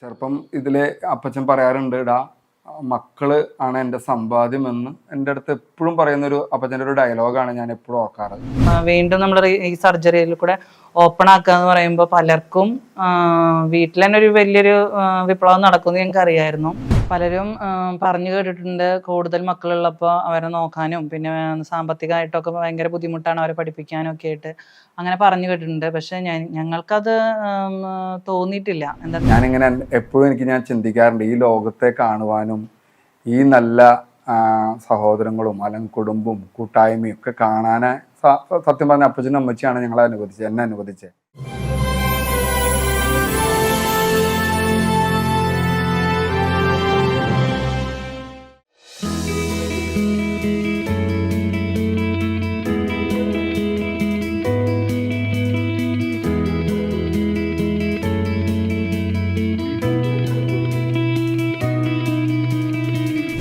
ചെറുപ്പം ഇതിലെ അപ്പച്ചൻ പറയാറുണ്ട്, ഇടാ മക്കള് ആണ് എൻ്റെ സമ്പാദ്യം എന്ന് എൻ്റെ അടുത്ത് എപ്പോഴും പറയുന്നൊരു അപ്പച്ചൻ്റെ ഒരു ഡയലോഗാണ് ഞാൻ എപ്പോഴും ഓർക്കാറ്. വീണ്ടും നമ്മൾ ഈ സർജറിയിൽ കൂടെ ഓപ്പൺ ആക്കുക എന്ന് പറയുമ്പോൾ പലർക്കും വീട്ടിൽ തന്നെ ഒരു വലിയൊരു വിപ്ലവം നടക്കുമെന്ന് ഞങ്ങൾക്ക് അറിയായിരുന്നു. പലരും പറഞ്ഞു കേട്ടിട്ടുണ്ട്, കൂടുതൽ മക്കളുള്ളപ്പോൾ അവരെ നോക്കാനും പിന്നെ സാമ്പത്തികമായിട്ടൊക്കെ ഭയങ്കര ബുദ്ധിമുട്ടാണ് അവരെ പഠിപ്പിക്കാനും ഒക്കെ ആയിട്ട് അങ്ങനെ പറഞ്ഞു കേട്ടിട്ടുണ്ട്. പക്ഷെ ഞങ്ങൾക്കത് തോന്നിയിട്ടില്ല. എന്താ ഞാനിങ്ങനെ എപ്പോഴും ഞാൻ ചിന്തിക്കാറുണ്ട്, ഈ ലോകത്തെ കാണുവാനും ഈ നല്ല സഹോദരങ്ങളും അല്ലെങ്കിൽ കുടുംബവും കൂട്ടായ്മയും ഒക്കെ കാണാൻ സത്യം പറഞ്ഞ അപ്പച്ചനും അമ്മച്ചിയാണ് എന്നെ അനുവദിച്ചത്.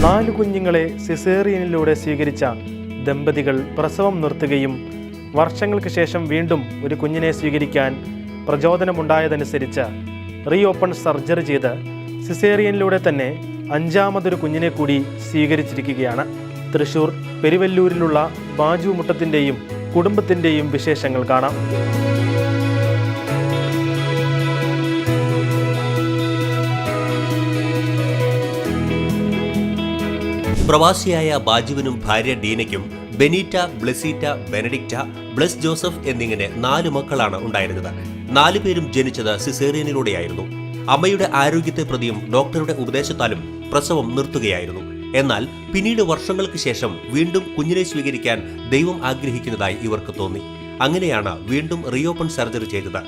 നാല് കുഞ്ഞുങ്ങളെ സിസേറിയനിലൂടെ സ്വീകരിച്ച ദമ്പതികൾ പ്രസവം നിർത്തുകയും വർഷങ്ങൾക്ക് ശേഷം വീണ്ടും ഒരു കുഞ്ഞിനെ സ്വീകരിക്കാൻ പ്രചോദനമുണ്ടായതനുസരിച്ച് റീ ഓപ്പൺ സർജറി ചെയ്ത് സിസേറിയനിലൂടെ തന്നെ അഞ്ചാമതൊരു കുഞ്ഞിനെ കൂടി സ്വീകരിച്ചിരിക്കുകയാണ്. തൃശൂർ പെരുവല്ലൂരിലുള്ള ബാജു മുട്ടത്തിൻ്റെയും കുടുംബത്തിൻ്റെയും വിശേഷങ്ങൾ കാണാം. പ്രവാസിയായ ബാജുവിനും ഭാര്യ ഡീനയ്ക്കും ബെനീറ്റ, ബ്ലെസീറ്റ, ബെനഡിക്റ്റ, ബ്ലെസ് ജോസഫ് എന്നിങ്ങനെ 4 മക്കളാണ് ഉണ്ടായിരുന്നത്. 4 പേരും ജനിച്ചത് സിസേറിയനിലൂടെയായിരുന്നു. അമ്മയുടെ ആരോഗ്യത്തെ പ്രതിയും ഡോക്ടറുടെ ഉപദേശത്താലും പ്രസവം നിർത്തുകയായിരുന്നു. എന്നാൽ പിന്നീട് വർഷങ്ങൾക്ക് ശേഷം വീണ്ടും കുഞ്ഞിനെ സ്വീകരിക്കാൻ ദൈവം ആഗ്രഹിക്കുന്നതായി ഇവർക്ക് തോന്നി. അങ്ങനെയാണ് വീണ്ടും റീഓപ്പൺ സർജറി ചെയ്തത്.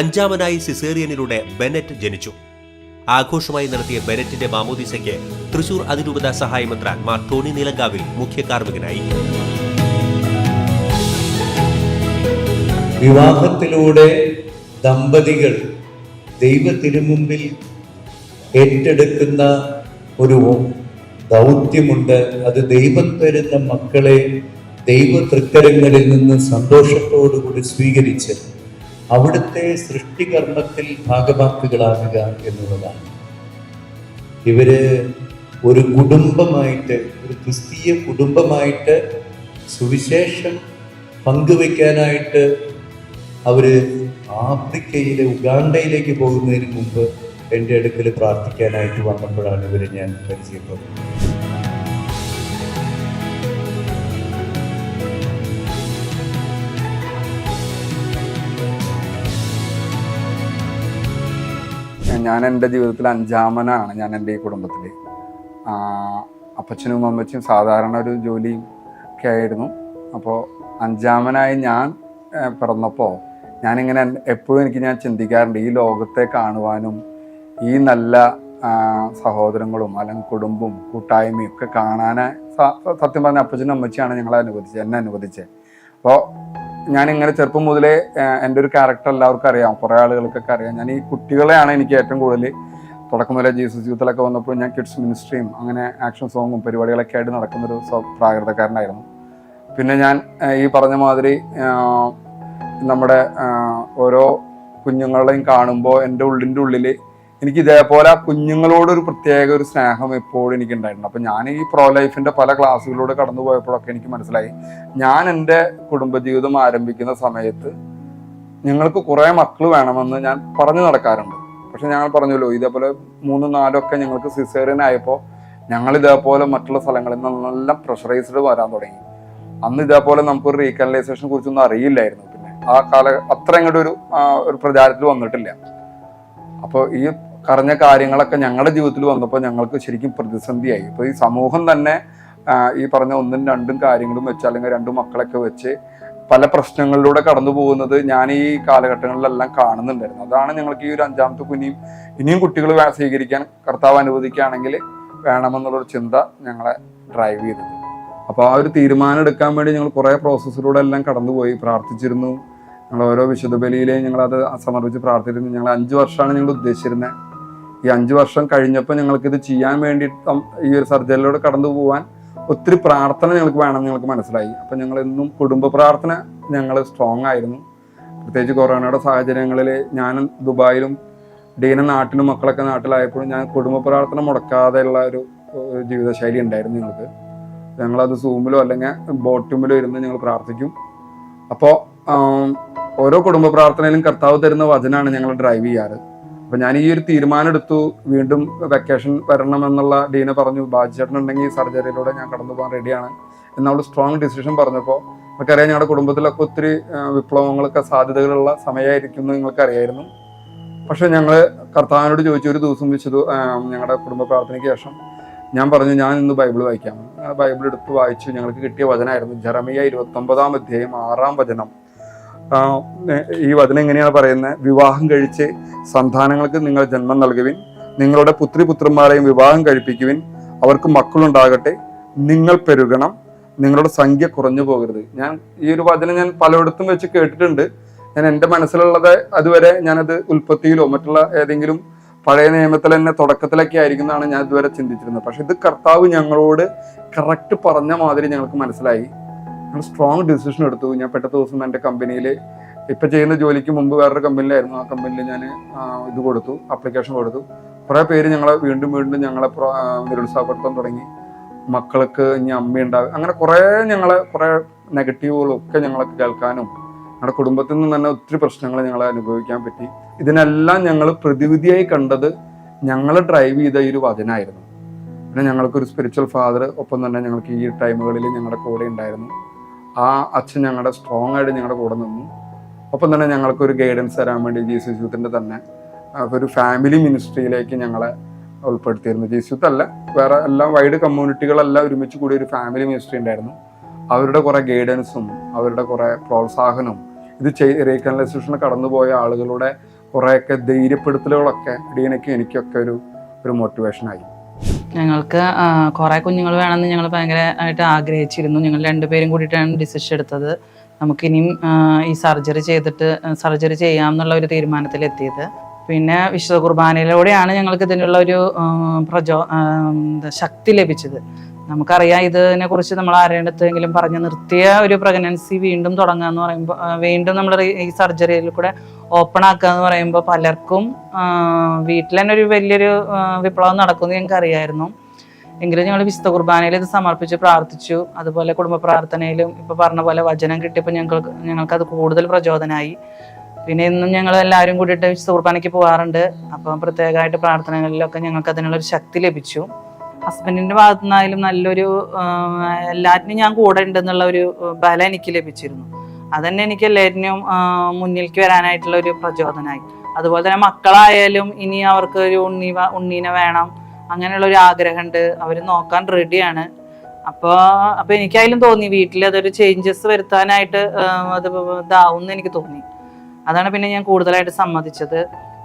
5ാമനായി സിസേറിയനിലൂടെ ബെനറ്റ് ജനിച്ചു. ആഘോഷമായി നടത്തിയ ബെനറ്റിന്റെ മാമോദീസയ്ക്ക് തൃശൂർ അതിരൂപത സഹായമെത്രാൻ മാർ ടോണി നീലങ്കാവിൽ മുഖ്യ കാർമ്മികനായി. വിവാഹത്തിലൂടെ ദമ്പതികൾ ദൈവത്തിനുമുമ്പിൽ ഏറ്റെടുക്കുന്ന ഒരു ദൗത്യമുണ്ട്. അത് ദൈവം തരുന്ന മക്കളെ ദൈവ തൃക്കരങ്ങളിൽ നിന്ന് സന്തോഷത്തോടുകൂടി സ്വീകരിച്ച് അവിടുത്തെ സൃഷ്ടികർമ്മത്തിൽ ഭാഗവാക്കുകളാകുക എന്നുള്ളതാണ്. ഇവര് ഒരു കുടുംബമായിട്ട്, ഒരു ക്രിസ്തീയ കുടുംബമായിട്ട് സുവിശേഷം പങ്കുവയ്ക്കാനായിട്ട് അവര് ആഫ്രിക്കയിലെ ഉഗാണ്ടയിലേക്ക് പോകുന്നതിന് മുമ്പ് എൻ്റെ അടുക്കൽ പ്രാർത്ഥിക്കാനായിട്ട് വന്നപ്പോഴാണ് ഇവരെ ഞാൻ പരിചയപ്പെടുന്നത്. ഞാൻ എൻ്റെ ജീവിതത്തിൽ 5ാമനാണ്. ഞാൻ എൻ്റെ ഈ കുടുംബത്തിൽ അപ്പച്ചനും അമ്മച്ചും സാധാരണ ഒരു ജോലിയും ഒക്കെ ആയിരുന്നു. അപ്പോൾ 5ാമനായി ഞാൻ പിറന്നപ്പോൾ ഞാനിങ്ങനെ എപ്പോഴും ഞാൻ ചിന്തിക്കാറുണ്ട്, ഈ ലോകത്തെ കാണുവാനും ഈ നല്ല സഹോദരങ്ങളും അല്ലെങ്കിൽ കുടുംബവും കൂട്ടായ്മയും ഒക്കെ കാണാൻ സത്യം പറഞ്ഞ അപ്പച്ചനും അമ്മച്ചിയാണ് എന്നെ അനുവദിച്ചത്. അപ്പോൾ ഞാനിങ്ങനെ ചെറുപ്പം മുതലേ എൻ്റെ ഒരു ക്യാരക്ടർ എല്ലാവർക്കും അറിയാം, കുറേ ആളുകൾക്കൊക്കെ അറിയാം. ഞാൻ ഈ കുട്ടികളെയാണ് എനിക്ക് ഏറ്റവും കൂടുതൽ തുടക്കം മുതലേ ജീസസ് യൂത്തിലൊക്കെ വന്നപ്പോൾ ഞാൻ കിഡ്സ് മിനിസ്ട്രിയും അങ്ങനെ ആക്ഷൻ സോങ്ങും പരിപാടികളൊക്കെ ആയിട്ട് നടക്കുന്നൊരു പ്രാകൃതക്കാരനായിരുന്നു. പിന്നെ ഞാൻ ഈ പറഞ്ഞ മാതിരി നമ്മുടെ ഓരോ കുഞ്ഞുങ്ങളെയും കാണുമ്പോൾ എൻ്റെ ഉള്ളിൽ എനിക്ക് ഇതേപോലെ ആ കുഞ്ഞുങ്ങളോടൊരു പ്രത്യേക ഒരു സ്നേഹം എപ്പോഴും എനിക്കുണ്ടായിട്ടുണ്ട്. അപ്പം ഞാൻ ഈ പ്രോ ലൈഫിൻ്റെ പല ക്ലാസ്സുകളിലൂടെ കടന്നു പോയപ്പോഴൊക്കെ എനിക്ക് മനസ്സിലായി, ഞാൻ എൻ്റെ കുടുംബജീവിതം ആരംഭിക്കുന്ന സമയത്ത് ഞങ്ങൾക്ക് കുറേ മക്കൾ വേണമെന്ന് ഞാൻ പറഞ്ഞു നടക്കാറുണ്ട്. പക്ഷെ ഞങ്ങൾ പറഞ്ഞല്ലോ, ഇതേപോലെ 3-4 ഒക്കെ ഞങ്ങൾക്ക് സിസേറിയൻ ആയപ്പോൾ ഞങ്ങൾ ഇതേപോലെ മറ്റുള്ള സ്ഥലങ്ങളിൽ നിന്നെല്ലാം പ്രഷറൈസ്ഡ് വരാൻ തുടങ്ങി. അന്ന് ഇതേപോലെ നമുക്കൊരു റീകനലൈസേഷനെ കുറിച്ചൊന്നും അറിയില്ലായിരുന്നു. പിന്നെ ആ അത്ര ഇങ്ങോട്ട് ഒരു പ്രചാരത്തിൽ വന്നിട്ടില്ല. അപ്പോൾ ഈ പറഞ്ഞ കാര്യങ്ങളൊക്കെ ഞങ്ങളുടെ ജീവിതത്തിൽ വന്നപ്പോൾ ഞങ്ങൾക്ക് ശരിക്കും പ്രതിസന്ധിയായി. ഇപ്പോൾ ഈ സമൂഹം തന്നെ ഈ പറഞ്ഞ 1-2 കാര്യങ്ങളും വെച്ച് അല്ലെങ്കിൽ 2 മക്കളൊക്കെ വെച്ച് പല പ്രശ്നങ്ങളിലൂടെ കടന്നു പോകുന്നത് ഞാൻ ഈ കാലഘട്ടങ്ങളിലെല്ലാം കാണുന്നുണ്ടായിരുന്നു. അതാണ് ഞങ്ങൾക്ക് ഈ ഒരു 5ാമത്തെ കുഞ്ഞിയും ഇനിയും കുട്ടികൾ സ്വീകരിക്കാൻ കർത്താവ് അനുവദിക്കുകയാണെങ്കിൽ വേണമെന്നുള്ളൊരു ചിന്ത ഞങ്ങളെ ഡ്രൈവ് ചെയ്തത്. അപ്പോൾ ആ ഒരു തീരുമാനം എടുക്കാൻ വേണ്ടി ഞങ്ങൾ കുറേ പ്രോസസ്സിലൂടെ എല്ലാം കടന്നുപോയി, പ്രാർത്ഥിച്ചിരുന്നു. ഞങ്ങൾ ഓരോ വിശുദ്ധ ബലിയിലെയും ഞങ്ങളത് സമർപ്പിച്ച് പ്രാർത്ഥിച്ചിരുന്നു. ഞങ്ങൾ 5 വർഷമാണ് ഞങ്ങൾ ഉദ്ദേശിച്ചിരുന്നത്. ഈ 5 വർഷം കഴിഞ്ഞപ്പോൾ ഞങ്ങൾക്കിത് ചെയ്യാൻ വേണ്ടി ഈ ഒരു സർജറിയിലൂടെ കടന്നു പോകാൻ ഒത്തിരി പ്രാർത്ഥന ഞങ്ങൾക്ക് വേണമെന്ന് ഞങ്ങൾക്ക് മനസ്സിലായി. അപ്പം ഞങ്ങൾ എന്നും കുടുംബ പ്രാർത്ഥന ഞങ്ങൾ സ്ട്രോങ് ആയിരുന്നു. പ്രത്യേകിച്ച് കൊറോണയുടെ സാഹചര്യങ്ങളിൽ ഞാൻ ദുബായിലും ഡീന നാട്ടിലും മക്കളൊക്കെ നാട്ടിലായപ്പോഴും ഞാൻ കുടുംബ പ്രാർത്ഥന മുടക്കാതെയുള്ള ഒരു ജീവിതശൈലി ഉണ്ടായിരുന്നു ഞങ്ങൾക്ക്. ഞങ്ങളത് സൂമിലോ അല്ലെങ്കിൽ ബോട്ടുമിലോ ഇരുന്ന് ഞങ്ങൾ പ്രാർത്ഥിക്കും. അപ്പോൾ ഓരോ കുടുംബ പ്രാർത്ഥനയിലും കർത്താവ് തരുന്ന വചനമാണ് ഞങ്ങൾ ഡ്രൈവ് ചെയ്യാറ്. അപ്പോൾ ഞാൻ ഈ ഒരു തീരുമാനം എടുത്തു, വീണ്ടും വെക്കേഷൻ വരണമെന്നുള്ള ഡീന പറഞ്ഞു, ബാധിച്ചിട്ടുണ്ടെങ്കിൽ ഈ സർജറിയിലൂടെ ഞാൻ കടന്നു പോകാൻ റെഡിയാണ് എന്നുള്ള സ്ട്രോങ് ഡിസിഷൻ പറഞ്ഞപ്പോൾ നമുക്കറിയാം ഞങ്ങളുടെ കുടുംബത്തിലൊക്കെ ഒത്തിരി വിപ്ലവങ്ങളൊക്കെ സാധ്യതകളുള്ള സമയമായിരിക്കും എന്ന് നിങ്ങൾക്കറിയായിരുന്നു. പക്ഷെ ഞങ്ങൾ കർത്താവിനോട് ചോദിച്ചു, ഒരു ദിവസം വെച്ചത് ഞങ്ങളുടെ കുടുംബ പ്രാർത്ഥനയ്ക്ക് ശേഷം ഞാൻ പറഞ്ഞു ഞാൻ ഇന്ന് ബൈബിൾ വായിക്കാം. ബൈബിൾ എടുത്ത് വായിച്ചു. ഞങ്ങൾക്ക് കിട്ടിയ വചനമായിരുന്നു ജെറമിയ 29-ാം അധ്യായം 6-ാം വചനം. ഈ വചനം എങ്ങനെയാണ് പറയുന്നത്? വിവാഹം കഴിച്ച് സന്താനങ്ങൾക്ക് നിങ്ങൾ ജന്മം നൽകുവിൻ, നിങ്ങളുടെ പുത്രിപുത്രന്മാരെയും വിവാഹം കഴിപ്പിക്കുവിൻ, അവർക്ക് മക്കളുണ്ടാകട്ടെ, നിങ്ങൾ പെരുകണം, നിങ്ങളുടെ സംഖ്യ കുറഞ്ഞു പോകരുത്. ഞാൻ ഈ ഒരു വചനം ഞാൻ പലയിടത്തും വെച്ച് കേട്ടിട്ടുണ്ട്. ഞാൻ എൻ്റെ മനസ്സിലുള്ളത് അതുവരെ ഞാനത് ഉൽപ്പത്തിയിലോ മറ്റുള്ള ഏതെങ്കിലും പഴയ നിയമത്തിൽ തന്നെ തുടക്കത്തിലൊക്കെ ആയിരിക്കുന്നതാണ് ഞാൻ ഇതുവരെ ചിന്തിച്ചിരുന്നത്. പക്ഷെ ഇത് കർത്താവ് ഞങ്ങളോട് കറക്റ്റ് പറഞ്ഞ മാതിരി ഞങ്ങൾക്ക് മനസ്സിലായി. ഞങ്ങൾ സ്ട്രോങ് ഡിസിഷൻ എടുത്തു. ഞാൻ പെട്ട ദിവസം എൻ്റെ കമ്പനിയിൽ ഇപ്പം ചെയ്യുന്ന ജോലിക്ക് മുമ്പ് വേറൊരു കമ്പനിയിലായിരുന്നു. ആ കമ്പനിയിൽ ഞാൻ ഇത് കൊടുത്തു, ആപ്ലിക്കേഷൻ കൊടുത്തു. കുറേ പേര് ഞങ്ങളെ വീണ്ടും ഞങ്ങളെ നിരുത്സാഹപ്പെടുത്താൻ തുടങ്ങി. മക്കൾക്ക് ഇനി അമ്മയുണ്ടാവും, അങ്ങനെ കുറേ നെഗറ്റീവുകളും ഒക്കെ ഞങ്ങളൊക്കെ കേൾക്കാനും ഞങ്ങളുടെ കുടുംബത്തിൽ നിന്ന് തന്നെ ഒത്തിരി പ്രശ്നങ്ങൾ ഞങ്ങളെ അനുഭവിക്കാൻ പറ്റി. ഇതിനെല്ലാം ഞങ്ങൾ പ്രതിവിധിയായി കണ്ടത് ഞങ്ങൾ ഡ്രൈവ് ചെയ്ത ഈ ഒരു വചനമായിരുന്നു. പിന്നെ ഞങ്ങൾക്കൊരു സ്പിരിച്വൽ ഫാദർ ഒപ്പം തന്നെ ഞങ്ങൾക്ക് ഈ ടൈമുകളിൽ ഞങ്ങളുടെ കൂടെ ഉണ്ടായിരുന്നു. ആ അച്ഛൻ ഞങ്ങളുടെ സ്ട്രോങ് ആയിട്ട് ഞങ്ങളുടെ കൂടെ നിന്നു. ഒപ്പം തന്നെ ഞങ്ങൾക്കൊരു ഗൈഡൻസ് തരാൻ വേണ്ടി ജീസസ് യൂത്തിൻ്റെ തന്നെ ഒരു ഫാമിലി മിനിസ്ട്രിയിലേക്ക് ഞങ്ങളെ ഉൾപ്പെടുത്തിയിരുന്നു. ജീസസ് യൂത്ത് അല്ല, വേറെ എല്ലാം വൈഡ് കമ്മ്യൂണിറ്റികളെല്ലാം ഒരുമിച്ച് കൂടി ഒരു ഫാമിലി മിനിസ്ട്രി ഉണ്ടായിരുന്നു. അവരുടെ കുറേ ഗൈഡൻസും അവരുടെ കുറേ പ്രോത്സാഹനവും ഇത് റീകൺസ്ട്രക്ഷന് കടന്നുപോയ ആളുകളുടെ കുറേയൊക്കെ ധൈര്യപ്പെടുത്തലുകളൊക്കെ ഡീനയ്ക്കും എനിക്കൊക്കെ ഒരു മോട്ടിവേഷനായി. ഞങ്ങൾക്ക് കുറേ കുഞ്ഞുങ്ങൾ വേണമെന്ന് ഞങ്ങൾ ഭയങ്കരമായിട്ട് ആഗ്രഹിച്ചിരുന്നു. ഞങ്ങൾ രണ്ടുപേരും കൂടിയിട്ടാണ് ഡിസിഷൻ എടുത്തത്. നമുക്കിനിയും ഈ സർജറി ചെയ്യാമെന്നുള്ള ഒരു തീരുമാനത്തിലെത്തിയത്. പിന്നെ വിശുദ്ധ കുർബാനയിലൂടെയാണ് ഞങ്ങൾക്ക് ഇതിനുള്ള ഒരു ശക്തി ലഭിച്ചത്. നമുക്കറിയാം ഇതിനെ കുറിച്ച് നമ്മൾ ആരെടുത്തെങ്കിലും പറഞ്ഞു നിർത്തിയ ഒരു പ്രഗ്നൻസി വീണ്ടും തുടങ്ങുക എന്ന് പറയുമ്പോൾ, വീണ്ടും നമ്മൾ ഈ സർജറിയിൽ കൂടെ ഓപ്പൺ ആക്കുക എന്ന് പറയുമ്പോൾ പലർക്കും വീട്ടിൽ തന്നെ ഒരു വലിയൊരു വിപ്ലവം നടക്കുമെന്ന് ഞങ്ങൾക്ക് അറിയായിരുന്നു. എങ്കിലും ഞങ്ങൾ വിശുദ്ധ കുർബാനയിൽ ഇത് സമർപ്പിച്ച് പ്രാർത്ഥിച്ചു. അതുപോലെ കുടുംബ പ്രാർത്ഥനയിലും ഇപ്പോൾ പറഞ്ഞ പോലെ വചനം കിട്ടിയപ്പോൾ ഞങ്ങൾക്കത് കൂടുതൽ പ്രചോദനമായി. പിന്നെ ഇന്നും ഞങ്ങൾ എല്ലാവരും കൂടിയിട്ട് വിശുദ്ധ കുർബാനയ്ക്ക് പോകാറുണ്ട്. അപ്പം പ്രത്യേകമായിട്ട് പ്രാർത്ഥനകളിലൊക്കെ ഞങ്ങൾക്ക് അതിനുള്ളൊരു ശക്തി ലഭിച്ചു. ഹസ്ബൻഡിൻ്റെ ഭാഗത്തു നിന്നായാലും നല്ലൊരു എല്ലാറ്റിനും ഞാൻ കൂടെ ഉണ്ടെന്നുള്ള ഒരു ബലം എനിക്ക് ലഭിച്ചിരുന്നു. അതന്നെ എനിക്ക് എല്ലാറ്റിനും മുന്നിലേക്ക് വരാനായിട്ടുള്ള ഒരു പ്രചോദനമായി. അതുപോലെ തന്നെ മക്കളായാലും ഇനി അവർക്ക് ഒരു ഉണ്ണീനെ വേണം, അങ്ങനെയുള്ള ഒരു ആഗ്രഹമുണ്ട്. അവർ നോക്കാൻ റെഡിയാണ്. അപ്പോൾ എനിക്കായാലും തോന്നി വീട്ടിൽ അതൊരു ചേഞ്ചസ് വരുത്താനായിട്ട് അത് ഇതാവും എന്ന് എനിക്ക് തോന്നി. അതാണ് പിന്നെ ഞാൻ കൂടുതലായിട്ട് സമ്മതിച്ചത്.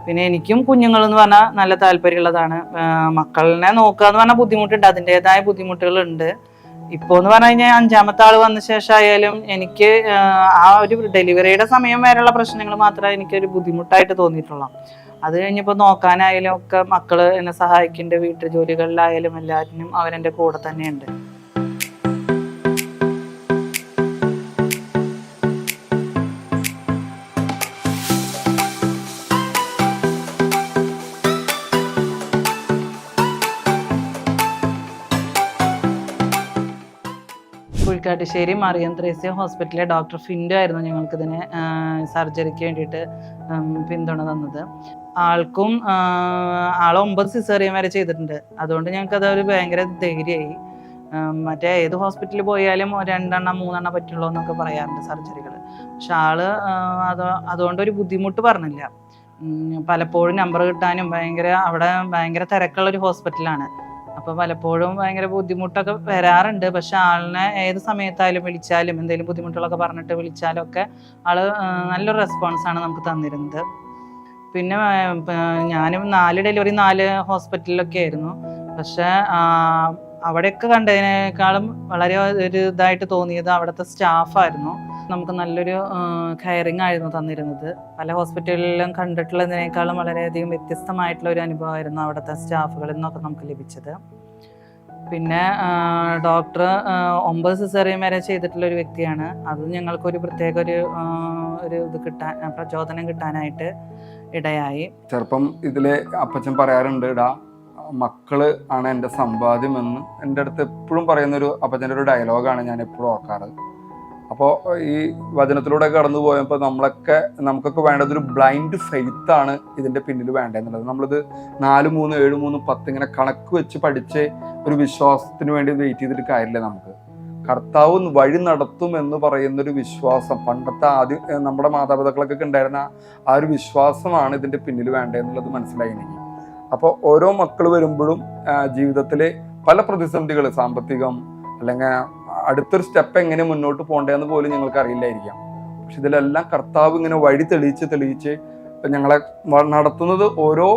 പിന്നെ എനിക്കും കുഞ്ഞുങ്ങളെന്ന് പറഞ്ഞാൽ നല്ല താല്പര്യമുള്ളതാണ്. മക്കളിനെ നോക്കുക എന്ന് പറഞ്ഞാൽ ബുദ്ധിമുട്ടുണ്ട്, അതിൻ്റെതായ ബുദ്ധിമുട്ടുകളുണ്ട്. ഇപ്പോൾ എന്ന് പറഞ്ഞു കഴിഞ്ഞാൽ 5ാമത്തെ ആൾ വന്ന ശേഷമായാലും എനിക്ക് ആ ഒരു ഡെലിവറിയുടെ സമയം വരെയുള്ള പ്രശ്നങ്ങൾ മാത്രമേ എനിക്കൊരു ബുദ്ധിമുട്ടായിട്ട് തോന്നിയിട്ടുള്ളൂ. അത് കഴിഞ്ഞപ്പോൾ നോക്കാനായാലും ഒക്കെ മക്കള് എന്നെ സഹായിക്കുന്നുണ്ട്. വീട്ടു ജോലികളിലായാലും എല്ലാറ്റിനും അവരെൻ്റെ കൂടെ തന്നെയുണ്ട്. പുൽക്കാട്ടുശ്ശേരി മറിയം ത്രേസ്യ ഹോസ്പിറ്റലിലെ ഡോക്ടർ ഫിൻഡോ ആയിരുന്നു ഞങ്ങൾക്കിതിനെ സർജറിക്ക് വേണ്ടിയിട്ട് പിന്തുണ തന്നത്. ആൾക്കും ആൾ 9 സിസേറിയൻ വരെ ചെയ്തിട്ടുണ്ട്. അതുകൊണ്ട് ഞങ്ങൾക്കത് ഒരു ഭയങ്കര ധൈര്യമായി. മറ്റേ ഏത് ഹോസ്പിറ്റലിൽ പോയാലും 2 3 പറ്റുള്ളൂ എന്നൊക്കെ പറയാറുണ്ട് സർജറികൾ. പക്ഷെ ആള് അതുകൊണ്ടൊരു ബുദ്ധിമുട്ട് പറഞ്ഞില്ല. പലപ്പോഴും നമ്പർ കിട്ടാനും അവിടെ ഭയങ്കര തിരക്കുള്ളൊരു ഹോസ്പിറ്റലാണ്. അപ്പോൾ പലപ്പോഴും ഭയങ്കര ബുദ്ധിമുട്ടൊക്കെ വരാറുണ്ട്. പക്ഷെ ആളിനെ ഏത് സമയത്തായാലും വിളിച്ചാലും എന്തെങ്കിലും ബുദ്ധിമുട്ടുകളൊക്കെ പറഞ്ഞിട്ട് വിളിച്ചാലും ഒക്കെ ആള് നല്ലൊരു റെസ്പോൺസാണ് നമുക്ക് തന്നിരുന്നത്. പിന്നെ ഞാനും 4 ഡെലിവറി 4 ഹോസ്പിറ്റലിലൊക്കെ ആയിരുന്നു. പക്ഷെ അവിടെയൊക്കെ കണ്ടതിനേക്കാളും വളരെ ഒരു ഇതായിട്ട് തോന്നിയത് അവിടുത്തെ സ്റ്റാഫായിരുന്നു. നമുക്ക് നല്ലൊരു കെയറിങ് ആയിരുന്നു തന്നിരുന്നത്. പല ഹോസ്പിറ്റലിലും കണ്ടിട്ടുള്ളതിനേക്കാളും വളരെയധികം വ്യത്യസ്തമായിട്ടുള്ള ഒരു അനുഭവമായിരുന്നു അവിടുത്തെ സ്റ്റാഫുകളിൽ നിന്നൊക്കെ നമുക്ക് ലഭിച്ചത്. പിന്നെ ഡോക്ടർ 9 സിസേറിയൻ വരെ ചെയ്തിട്ടുള്ള ഒരു വ്യക്തിയാണ്. അത് ഞങ്ങൾക്കൊരു പ്രത്യേക ഒരു ഒരു ഇത് പ്രചോദനം കിട്ടാനായിട്ട് ഇടയായി. ചെറുപ്പം ഇതിലെ അപ്പച്ചൻ പറയാറുണ്ട്, ഇടാ മക്കള് ആണ് എൻ്റെ സമ്പാദ്യമെന്ന് എൻ്റെ അടുത്ത് എപ്പോഴും പറയുന്നൊരു അപ്പച്ചൻ്റെ ഒരു ഡയലോഗാണ് ഞാൻ എപ്പോഴും ഓർക്കാറ്. അപ്പോൾ ഈ വചനത്തിലൂടെ കടന്നു പോയപ്പോൾ നമുക്കൊക്കെ വേണ്ടത് ഒരു ബ്ലൈൻഡ് ഫെയ്ത്ത് ആണ് ഇതിൻ്റെ പിന്നിൽ വേണ്ടതെന്നുള്ളത്. നമ്മളിത് 4, 3, 7, 3, 10 ഇങ്ങനെ കണക്ക് വെച്ച് പഠിച്ച് ഒരു വിശ്വാസത്തിന് വേണ്ടി വെയിറ്റ് ചെയ്തിട്ട് കാര്യമില്ല. നമുക്ക് കർത്താവ് വഴി നടത്തും എന്ന് പറയുന്നൊരു വിശ്വാസം, പണ്ടത്തെ നമ്മുടെ മാതാപിതാക്കളൊക്കെ ഉണ്ടായിരുന്ന ആ ഒരു വിശ്വാസമാണ് ഇതിൻ്റെ പിന്നിൽ വേണ്ടതെന്നുള്ളത് മനസ്സിലായി എനിക്ക്. അപ്പോൾ ഓരോ മക്കൾ വരുമ്പോഴും ജീവിതത്തിൽ പല പ്രതിസന്ധികൾ, സാമ്പത്തികം അല്ലെങ്കിൽ അടുത്തൊരു സ്റ്റെപ്പ് എങ്ങനെ മുന്നോട്ട് പോകേണ്ടതെന്ന് പോലും ഞങ്ങൾക്ക് അറിയില്ലായിരിക്കാം. പക്ഷെ ഇതിലെല്ലാം കർത്താവ് ഇങ്ങനെ വഴി തെളിയിച്ച് ഞങ്ങളെ നടത്തുന്നത് ഓരോ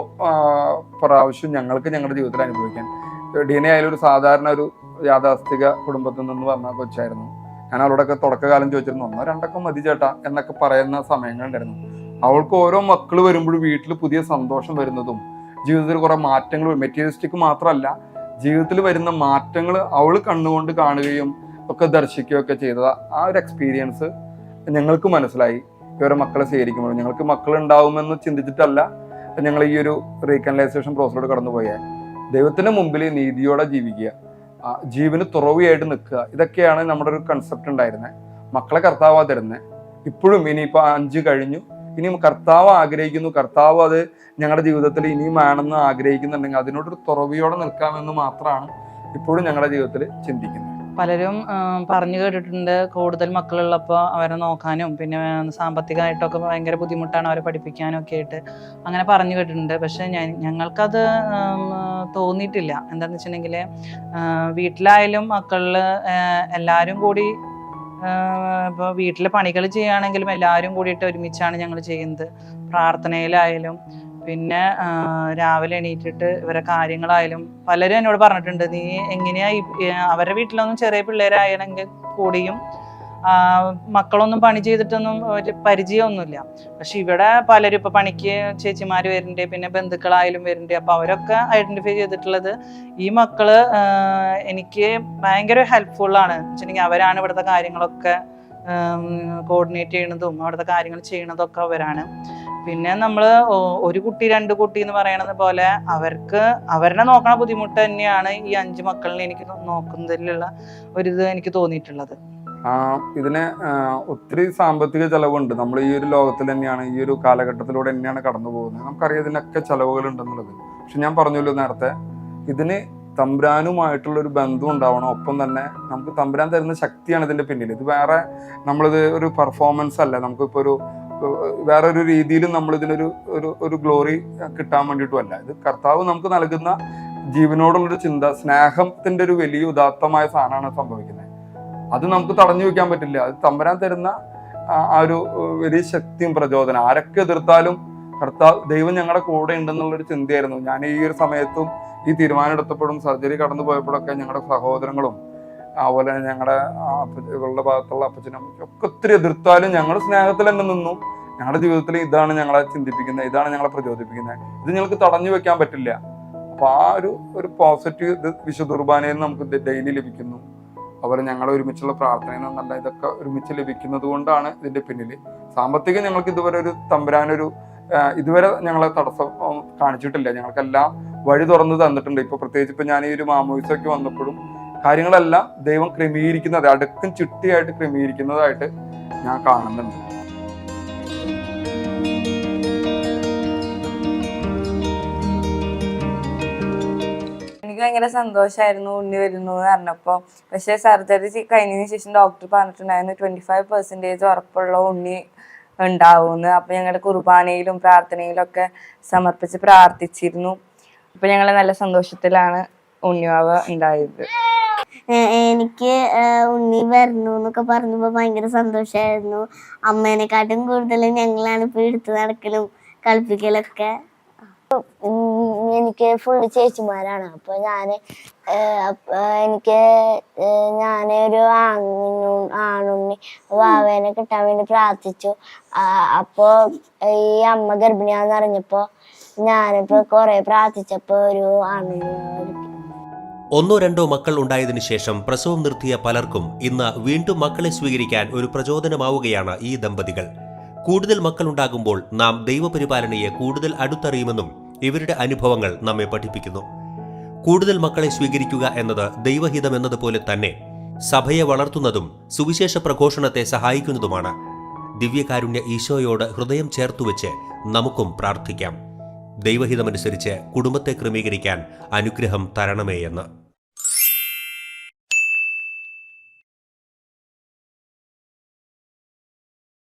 പ്രാവശ്യവും ഞങ്ങൾക്ക് ഞങ്ങളുടെ ജീവിതത്തിൽ അനുഭവിക്കാൻ. ഡീന ആയാലും ഒരു സാധാരണ ഒരു യാഥാസ്ഥിക കുടുംബത്തിൽ നിന്ന് വന്ന കൊച്ചായിരുന്നു. ഞാൻ അവളോടൊക്കെ തുടക്കകാലം ചോദിച്ചിരുന്നു, 1, 2 മതി ചേട്ടാ എന്നൊക്കെ പറയുന്ന സമയങ്ങളുണ്ടായിരുന്നു. അവൾക്ക് ഓരോ മക്കൾ വരുമ്പോഴും വീട്ടിൽ പുതിയ സന്തോഷം വരുന്നതും ജീവിതത്തിൽ കുറെ മാറ്റങ്ങൾ, മെറ്റീരിയലിസ്റ്റിക് മാത്രമല്ല ജീവിതത്തിൽ വരുന്ന മാറ്റങ്ങൾ അവൾ കണ്ണുകൊണ്ട് കാണുകയും ഒക്കെ ദർശിക്കുകയൊക്കെ ചെയ്തത് ആ ഒരു എക്സ്പീരിയൻസ് ഞങ്ങൾക്ക് മനസ്സിലായി. ഇവരെ മക്കളെ സ്വീകരിക്കുമ്പോൾ ഞങ്ങൾക്ക് മക്കളുണ്ടാവുമെന്ന് ചിന്തിച്ചിട്ടല്ല ഞങ്ങൾ ഈ ഒരു റീകനലൈസേഷൻ പ്രോസസ്സിലൂടെ കടന്നുപോയാൽ ദൈവത്തിന് മുമ്പിൽ നീതിയോടെ ജീവിക്കുക, ജീവന് തുറവിയായിട്ട് നിൽക്കുക, ഇതൊക്കെയാണ് നമ്മുടെ ഒരു കൺസെപ്റ്റ് ഉണ്ടായിരുന്നത്. മക്കളെ കർത്താവാ തരുന്നത്. ഇപ്പോഴും ഇനിയിപ്പോൾ 5 കഴിഞ്ഞു, ഇനിയും കർത്താവ് ആഗ്രഹിക്കുന്നു, കർത്താവ് അത് ഞങ്ങളുടെ ജീവിതത്തിൽ ഇനിയും വേണമെന്ന് ആഗ്രഹിക്കുന്നുണ്ടെങ്കിൽ അതിനോടൊരു തുറവിയോടെ നിൽക്കാമെന്ന് മാത്രമാണ് ഇപ്പോഴും ഞങ്ങളുടെ ജീവിതത്തിൽ ചിന്തിക്കുന്നത്. പലരും പറഞ്ഞു കേട്ടിട്ടുണ്ട്, കൂടുതൽ മക്കളുള്ളപ്പോൾ അവരെ നോക്കാനും പിന്നെ സാമ്പത്തികമായിട്ടൊക്കെ ഭയങ്കര ബുദ്ധിമുട്ടാണ് അവരെ പഠിപ്പിക്കാനും ഒക്കെ ആയിട്ട് അങ്ങനെ പറഞ്ഞു കേട്ടിട്ടുണ്ട്. പക്ഷെ ഞങ്ങൾക്കത് തോന്നിയിട്ടില്ല. എന്താണെന്ന് വെച്ചിട്ടുണ്ടെങ്കിൽ വീട്ടിലായാലും മക്കളിൽ എല്ലാവരും കൂടി ഇപ്പോൾ വീട്ടിലെ പണികൾ ചെയ്യുകയാണെങ്കിലും എല്ലാവരും കൂടിയിട്ട് ഒരുമിച്ചാണ് ഞങ്ങൾ ചെയ്യുന്നത്. പ്രാർത്ഥനയിലായാലും പിന്നെ രാവിലെ എണീറ്റിട്ട് ഇവരെ കാര്യങ്ങളായാലും പലരും എന്നോട് പറഞ്ഞിട്ടുണ്ട്, നീ എങ്ങനെയാ അവരുടെ വീട്ടിലൊന്നും ചെറിയ പിള്ളേരായാലെങ്കിൽ കൂടിയും മക്കളൊന്നും പണി ചെയ്തിട്ടൊന്നും ഒരു പരിചയമൊന്നുമില്ല. പക്ഷെ ഇവിടെ പലരും ഇപ്പൊ പണിക്ക് ചേച്ചിമാർ വരുന്നുണ്ട്, പിന്നെ ബന്ധുക്കളായാലും വരുന്നുണ്ട്. അപ്പൊ അവരൊക്കെ ഐഡന്റിഫൈ ചെയ്തിട്ടുള്ളത് ഈ മക്കള് എനിക്ക് ഭയങ്കര ഹെൽപ്ഫുള്ളാണ് വെച്ചിട്ടുണ്ടെങ്കിൽ അവരാണ് ഇവിടുത്തെ കാര്യങ്ങളൊക്കെ കോർഡിനേറ്റ് ചെയ്യണതും അവിടുത്തെ കാര്യങ്ങൾ ചെയ്യണതൊക്കെ അവരാണ്. പിന്നെ നമ്മൾ ഒരു കുട്ടി 2 കുട്ടി എന്ന് പറയണത് പോലെ അവരെ നോക്കണ ബുദ്ധിമുട്ട് തന്നെയാണ് ഈ 5 മക്കളിനെ എനിക്ക് നോക്കുന്നതിലുള്ള ഒരിത് എനിക്ക് തോന്നിയിട്ടുള്ളത്. ഇതിന് ഒത്തിരി സാമ്പത്തിക ചെലവുണ്ട്. നമ്മൾ ഈ ഒരു ലോകത്തിൽ തന്നെയാണ്, ഈ ഒരു കാലഘട്ടത്തിലൂടെ തന്നെയാണ് കടന്നു പോകുന്നത്. നമുക്കറിയാം ഇതിനൊക്കെ ചെലവുകൾ ഉണ്ടെന്നുള്ളത്. പക്ഷെ ഞാൻ പറഞ്ഞല്ലോ നേരത്തെ, ഇതിന് തമ്പുരാനുമായിട്ടുള്ളൊരു ബന്ധം ഉണ്ടാവണം. ഒപ്പം തന്നെ നമുക്ക് തമ്പുരാൻ തരുന്ന ശക്തിയാണ് ഇതിൻ്റെ പിന്നിൽ. ഇത് വേറെ നമ്മളിത് ഒരു പെർഫോമൻസ് അല്ല, നമുക്കിപ്പോൾ ഒരു വേറൊരു രീതിയിലും നമ്മളിതിനൊരു ഒരു ഗ്ലോറി കിട്ടാൻ വേണ്ടിയിട്ടും അല്ല. ഇത് കർത്താവ് നമുക്ക് നൽകുന്ന ജീവനോടുള്ളൊരു ചിന്ത, സ്നേഹത്തിൻ്റെ ഒരു വലിയ ഉദാത്തമായ സാധനമാണ് സംഭവിക്കുന്നത്. അത് നമുക്ക് തടഞ്ഞു വെക്കാൻ പറ്റില്ല. അത് തമ്പുരാൻ തരുന്ന ആ ഒരു വലിയ ശക്തിയും പ്രചോദനം. ആരൊക്കെ എതിർത്താലും ദൈവം ഞങ്ങളുടെ കൂടെ ഉണ്ടെന്നുള്ളൊരു ചിന്തയായിരുന്നു. ഞാൻ ഈ ഒരു സമയത്തും ഈ തീരുമാനം എടുത്തപ്പോഴും സർജറി കടന്നു പോയപ്പോഴൊക്കെ ഞങ്ങളുടെ സഹോദരങ്ങളും അതുപോലെ ഞങ്ങളുടെ ഇവളുടെ ഭാഗത്തുള്ള അപ്പച്ചനും ഒക്കെ ഒത്തിരി എതിർത്താലും ഞങ്ങൾ സ്നേഹത്തിൽ തന്നെ നിന്നു. ഞങ്ങളുടെ ജീവിതത്തിൽ ഇതാണ് ഞങ്ങളെ ചിന്തിപ്പിക്കുന്നത്, ഇതാണ് ഞങ്ങളെ പ്രചോദിപ്പിക്കുന്നത്. ഇത് ഞങ്ങൾക്ക് തടഞ്ഞു വെക്കാൻ പറ്റില്ല. അപ്പൊ ആ ഒരു പോസിറ്റീവ് ഇത് വിശുദ്ധ കുർബാനയിൽ നമുക്ക് ഡെയിലി ലഭിക്കുന്നു. അതുപോലെ ഞങ്ങളെ ഒരുമിച്ചുള്ള പ്രാർത്ഥനയിൽ നിന്നല്ല, ഇതൊക്കെ ഒരുമിച്ച് ലഭിക്കുന്നത് കൊണ്ടാണ് ഇതിന്റെ പിന്നിൽ. സാമ്പത്തികം ഞങ്ങൾക്ക് ഇതുവരെ ഒരു തമ്പുരാനൊരു ഇതുവരെ ഞങ്ങളെ തടസ്സം കാണിച്ചിട്ടില്ല. ഞങ്ങൾക്കെല്ലാം വഴി തുറന്ന് തന്നിട്ടുണ്ട്. ഇപ്പൊ പ്രത്യേകിച്ച് ഇപ്പൊ ഞാൻ ഈ ഒരു മാമോദിസയ്ക്ക് വന്നപ്പോഴും കാര്യങ്ങളെല്ലാം ദൈവം ക്രമീകരിക്കുന്നത്, അടുക്കും ചിട്ടിയായിട്ട് ക്രമീകരിക്കുന്നതായിട്ട് ഞാൻ കാണുന്നുണ്ട്. എനിക്ക് ഭയങ്കര സന്തോഷമായിരുന്നു ഉണ്ണി വരുന്നു എന്ന് പറഞ്ഞപ്പോൾ. പക്ഷെ സർജറി കഴിഞ്ഞതിന് ശേഷം ഡോക്ടർ പറഞ്ഞിട്ടുണ്ടായിരുന്നു 25% ഉറപ്പുള്ള ഉണ്ണി ഉണ്ടാവുമെന്ന്. അപ്പൊ ഞങ്ങളുടെ കുർബാനയിലും പ്രാർത്ഥനയിലും ഒക്കെ സമർപ്പിച്ച് പ്രാർത്ഥിച്ചിരുന്നു. അപ്പൊ ഞങ്ങൾ നല്ല സന്തോഷത്തിലാണ് ഉണ്ണിവാവ ഉണ്ടായത്. എനിക്ക് ഉണ്ണി വരണു എന്നൊക്കെ പറഞ്ഞപ്പോ ഭയങ്കര സന്തോഷമായിരുന്നു. അമ്മേനെക്കാട്ടും കൂടുതൽ ഞങ്ങളാണ് ഇപ്പൊ എടുത്തു നടക്കലും കളിപ്പിക്കലൊക്കെ. എനിക്ക് ഫുള്ള് ചേച്ചിമാരാണ്. അപ്പൊ ഞാനൊരു ആണുണ്ണി വാവേനെ കിട്ടാൻ വേണ്ടി പ്രാർത്ഥിച്ചു. അപ്പൊ ഈ അമ്മ ഗർഭിണിയാന്ന് അറിഞ്ഞപ്പോ ഞാനിപ്പോ കൊറേ പ്രാർത്ഥിച്ചപ്പോ ഒരു ആണുണ്ണി. 1 or 2 മക്കൾ ഉണ്ടായതിനു ശേഷം പ്രസവം നിർത്തിയ പലർക്കും ഇന്ന് വീണ്ടും മക്കളെ സ്വീകരിക്കാൻ ഒരു പ്രചോദനമാവുകയാണ് ഈ ദമ്പതികൾ. കൂടുതൽ മക്കളുണ്ടാകുമ്പോൾ നാം ദൈവപരിപാലനയെ കൂടുതൽ അടുത്തറിയുമെന്നും ഇവരുടെ അനുഭവങ്ങൾ നമ്മെ പഠിപ്പിക്കുന്നു. കൂടുതൽ മക്കളെ സ്വീകരിക്കുക എന്നത് ദൈവഹിതമെന്നതുപോലെ തന്നെ സഭയെ വളർത്തുന്നതും സുവിശേഷ പ്രഘോഷണത്തെ സഹായിക്കുന്നതുമാണ്. ദിവ്യകാരുണ്യ ഈശോയോട് ഹൃദയം ചേർത്തുവെച്ച് നമുക്കും പ്രാർത്ഥിക്കാം. ദൈവഹിതമനുസരിച്ച് കുടുംബത്തെ ക്രമീകരിക്കാൻ അനുഗ്രഹം തരണമേ എന്ന്.